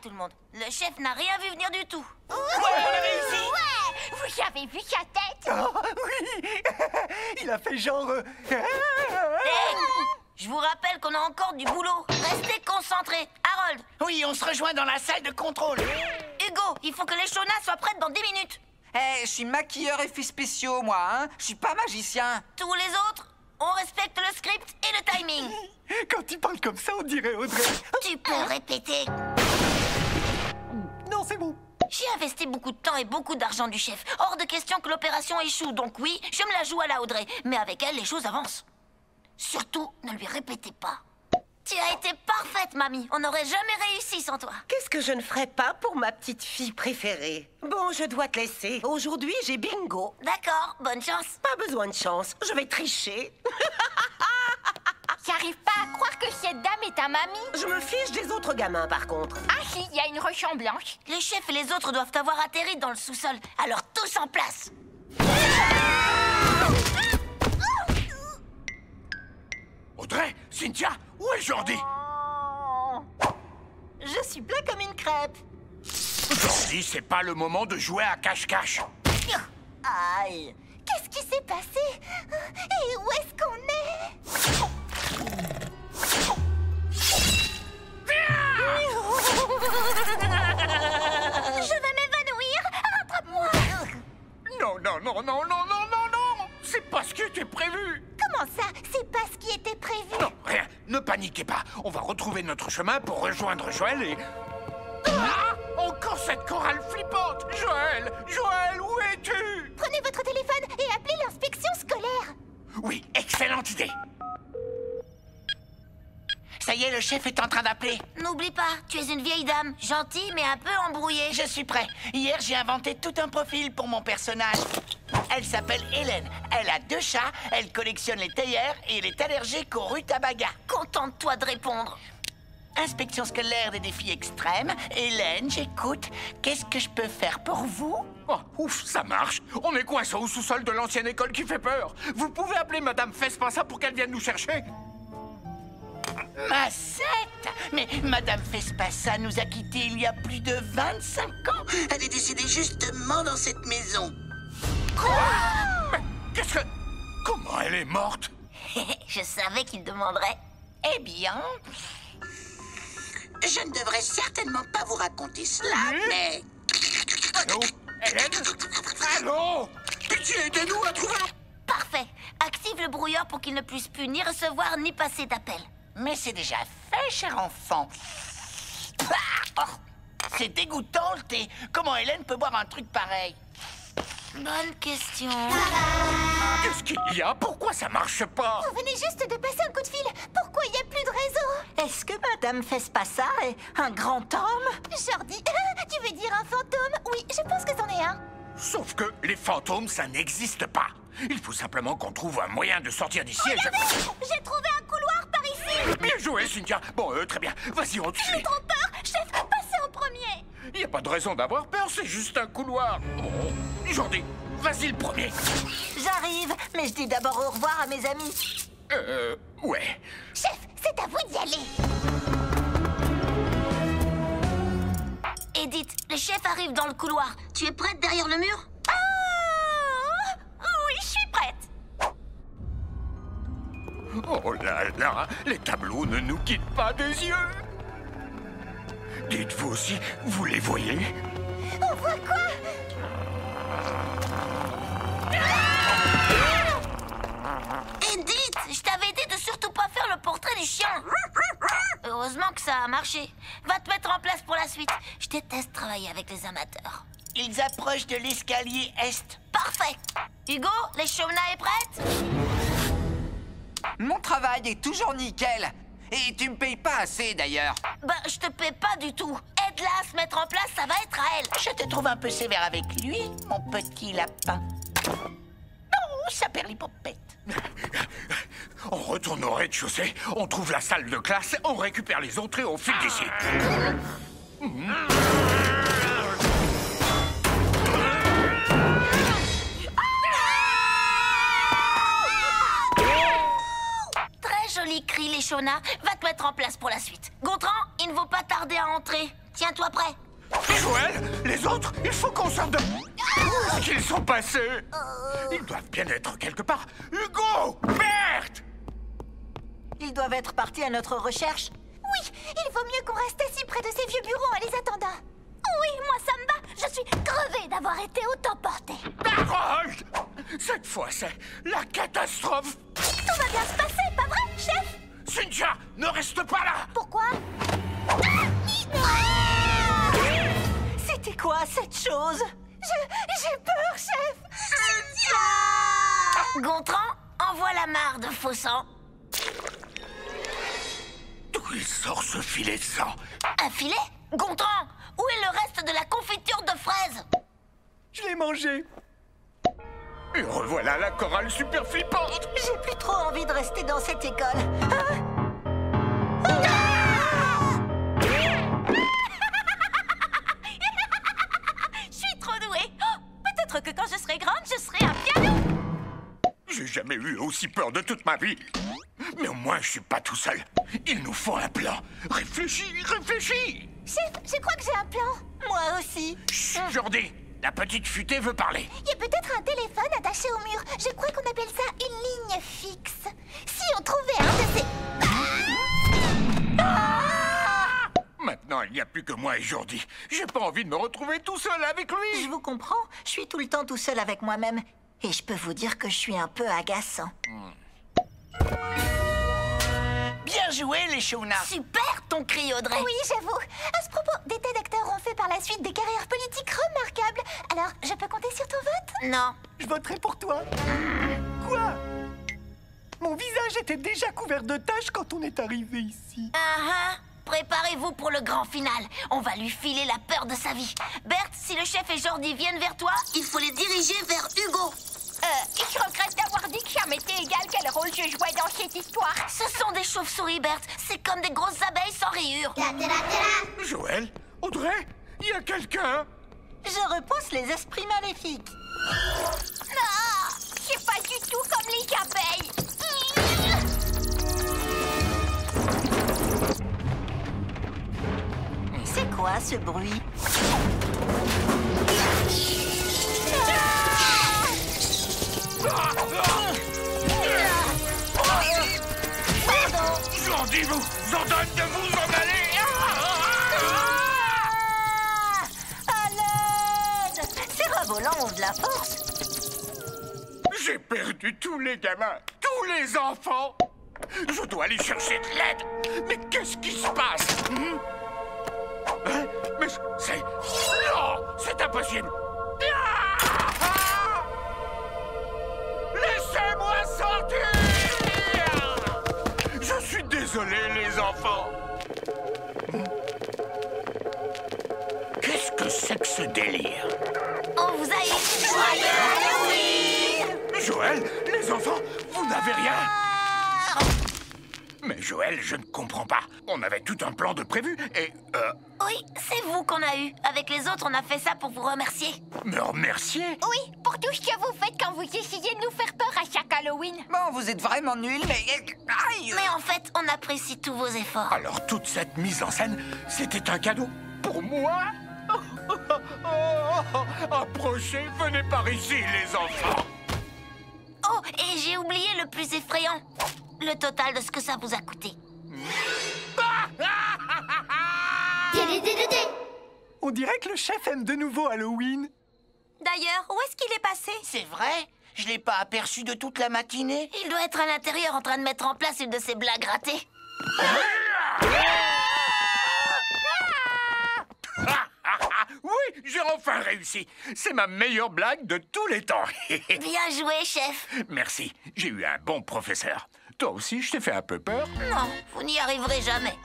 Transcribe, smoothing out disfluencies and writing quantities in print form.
Tout le monde. Le chef n'a rien vu venir du tout. Ouais, on a réussi. Ouais, vous avez vu sa tête? Oh, oui. Il a fait genre... Je vous rappelle qu'on a encore du boulot. Restez concentrés. Harold. Oui, on se rejoint dans la salle de contrôle. Hugo, il faut que l'échonna soit prête dans 10 minutes. Je suis maquilleur effets spéciaux, moi, hein. Je suis pas magicien. Tous les autres, on respecte le script et le timing. Quand tu parles comme ça, on dirait Audrey. Tu peux répéter. Non, c'est bon. J'ai investi beaucoup de temps et beaucoup d'argent du chef. Hors de question que l'opération échoue, donc oui, je me la joue à la Audrey. Mais avec elle, les choses avancent. Surtout, ne lui répétez pas. Tu as été parfaite, mamie. On n'aurait jamais réussi sans toi. Qu'est-ce que je ne ferais pas pour ma petite fille préférée? Bon, je dois te laisser. Aujourd'hui, j'ai bingo. D'accord, bonne chance. Pas besoin de chance, je vais tricher. J'arrive pas à croire que cette dame est ta mamie. Je me fiche des autres gamins, par contre. Ah si, il y a une ressemblance. Les chefs et les autres doivent avoir atterri dans le sous-sol. Alors tous en place. Audrey, Cynthia, où est Jordi? Je suis plein comme une crêpe. Jordi, c'est pas le moment de jouer à cache-cache. Aïe. Qu'est-ce qui s'est passé? Et où est-ce qu'on est? Je vais m'évanouir. Rattrape-moi. Non, non, non, non, non, non, non, non. C'est pas ce qui était prévu. Comment ça? C'est pas ce qui était prévu. Non, rien. Ne paniquez pas. On va retrouver notre chemin pour rejoindre Joël et... Ah! Encore cette chorale flippante. Joël, Joël, où es-tu? Prenez votre téléphone et appelez l'inspection scolaire. Oui, excellente idée. Ça y est, le chef est en train d'appeler. N'oublie pas, tu es une vieille dame, gentille mais un peu embrouillée. Je suis prêt. Hier, j'ai inventé tout un profil pour mon personnage. Elle s'appelle Hélène. Elle a 2 chats, elle collectionne les théières et elle est allergique aux rutabagas. Contente-toi de répondre. Inspection scolaire des défis extrêmes. Hélène, j'écoute. Qu'est-ce que je peux faire pour vous? Oh, ouf, ça marche. On est coincé au sous-sol de l'ancienne école qui fait peur. Vous pouvez appeler Madame Fespassa pour qu'elle vienne nous chercher? Macette! Mais Madame Fespassa nous a quittés il y a plus de 25 ans. Elle est décédée justement dans cette maison. Mais qu'est-ce que... Comment elle est morte? Je savais qu'il demanderait. Eh bien... Je ne devrais certainement pas vous raconter cela, mais... Allô? Hélène? Allô? Pitié, aidez-nous à trouver... Parfait. Active le brouilleur pour qu'il ne puisse plus ni recevoir ni passer d'appel. Mais c'est déjà fait, cher enfant. Ah, oh, c'est dégoûtant, le thé. Comment Hélène peut boire un truc pareil? Bonne question. Qu'est-ce qu'il y a? Pourquoi ça marche pas? Vous venez juste de passer un coup de fil. Pourquoi il n'y a plus de réseau? Est-ce que Madame Fespassa est un grand homme? Jordi, tu veux dire un fantôme? Oui, je pense que c'en est un. Sauf que les fantômes, ça n'existe pas. Il faut simplement qu'on trouve un moyen de sortir d'ici et je... J'ai trouvé un couloir par ici. Bien joué, Cynthia. Bon, très bien. Vas-y, on te J'ai suit. trop peur. Chef, passez en premier. Il n'y a pas de raison d'avoir peur, c'est juste un couloir. Oh. Jordi, vas-y le premier. J'arrive, mais je dis d'abord au revoir à mes amis. Ouais. Chef, c'est à vous d'y aller. Edith, le chef arrive dans le couloir. Tu es prête derrière le mur? Oui, je suis prête. Oh là là, les tableaux ne nous quittent pas des yeux. Dites-vous aussi, vous les voyez? On voit quoi? Edith, je t'avais dit de surtout pas faire le portrait du chien. Heureusement que ça a marché. Va te mettre en place pour la suite. Je déteste travailler avec les amateurs. Ils approchent de l'escalier est. Parfait. Hugo, l'échonna est prête? Mon travail est toujours nickel. Et tu me payes pas assez, d'ailleurs. Bah, je te paie pas du tout. Aide-la à se mettre en place, ça va être à elle. Je te trouve un peu sévère avec lui, mon petit lapin. ça perd les pompettes. On retourne au rez-de-chaussée, on trouve la salle de classe, on récupère les autres et on file d'ici. Très joli cri, les Shona. Va te mettre en place pour la suite. Gontran, il ne faut pas tarder à entrer. Tiens-toi prêt. Joël, les autres, il faut qu'on sorte de... Où est-ce qu'ils sont passés? Ils doivent bien être quelque part. Hugo! Berthe! Ils doivent être partis à notre recherche. Oui, il vaut mieux qu'on reste assis près de ces vieux bureaux en les attendant. Oui, moi ça me va. Je suis crevée d'avoir été autant portée. Harold! Cette fois, c'est la catastrophe! Tout va bien se passer, pas vrai, chef? Cynthia, ne reste pas là! Pourquoi? C'était quoi cette chose? J'ai peur, chef. Gontran, envoie la mare de faux sang. D'où il sort ce filet de sang? Un filet? Gontran, où est le reste de la confiture de fraises? Je l'ai mangé. Et revoilà la chorale super flippante! J'ai plus trop envie de rester dans cette école. Je suis trop douée. Oh, peut-être que quand je serai grande, je serai un piano. J'ai jamais eu aussi peur de toute ma vie. Mais au moins, je suis pas tout seul. Il nous faut un plan. Réfléchis, réfléchis! Chef, je crois que j'ai un plan. Moi aussi. Chut, Jordi, la petite futée veut parler. Il y a peut-être un téléphone attaché au mur. Je crois qu'on appelle ça une ligne fixe. Si on trouvait un de ces... Maintenant, il n'y a plus que moi et Jordi. J'ai pas envie de me retrouver tout seul avec lui. Je vous comprends. Je suis tout le temps tout seul avec moi-même. Et je peux vous dire que je suis un peu agaçant. Bien joué, les Shona. Super ton cri, Audrey. Oui, j'avoue. À ce propos, des tas d'acteurs ont fait par la suite des carrières politiques remarquables. Alors, je peux compter sur ton vote? Non. Je voterai pour toi. Quoi? Mon visage était déjà couvert de taches quand on est arrivé ici. Préparez-vous pour le grand final. On va lui filer la peur de sa vie. Berthe, si le chef et Jordi viennent vers toi, il faut les diriger vers Hugo. Je regrette d'avoir dit que ça m'était égal quel rôle je jouais dans cette histoire. Ce sont des chauves-souris, Berthe. C'est comme des grosses abeilles sans rayures. Joël, Audrey, il y a quelqu'un? Je repousse les esprits maléfiques. Non, c'est pas du tout comme les abeilles. C'est quoi ce bruit? Jordi vous ordonne de vous en aller. À l'aide! Ces rats-volants ont de la force. J'ai perdu tous les gamins, tous les enfants. Je dois aller chercher de l'aide. Mais qu'est-ce qui se passe? Hein? Mais c'est... Non, c'est impossible. Laissez-moi sortir. Je suis désolé, les enfants. Qu'est-ce que c'est que ce délire? On vous a eu. Joyeux Halloween! Joël, les enfants, vous n'avez rien? Mais Joël, je ne comprends pas. On avait tout un plan de prévu et... Oui, c'est vous qu'on a eu. Avec les autres, on a fait ça pour vous remercier. Me remercier? Oui, pour tout ce que vous faites quand vous essayez de nous faire peur à chaque Halloween. Bon, vous êtes vraiment nuls, mais... Aïe! Mais en fait, on apprécie tous vos efforts. Alors toute cette mise en scène, c'était un cadeau pour moi? Approchez, venez par ici, les enfants. Oh, et j'ai oublié le plus effrayant. Le total de ce que ça vous a coûté. On dirait que le chef aime de nouveau Halloween. D'ailleurs, où est-ce qu'il est passé? C'est vrai? Je l'ai pas aperçu de toute la matinée. Il doit être à l'intérieur en train de mettre en place une de ses blagues ratées. Oui, j'ai enfin réussi. C'est ma meilleure blague de tous les temps. Bien joué, chef. Merci, j'ai eu un bon professeur. Toi aussi, je t'ai fait un peu peur? Non, vous n'y arriverez jamais.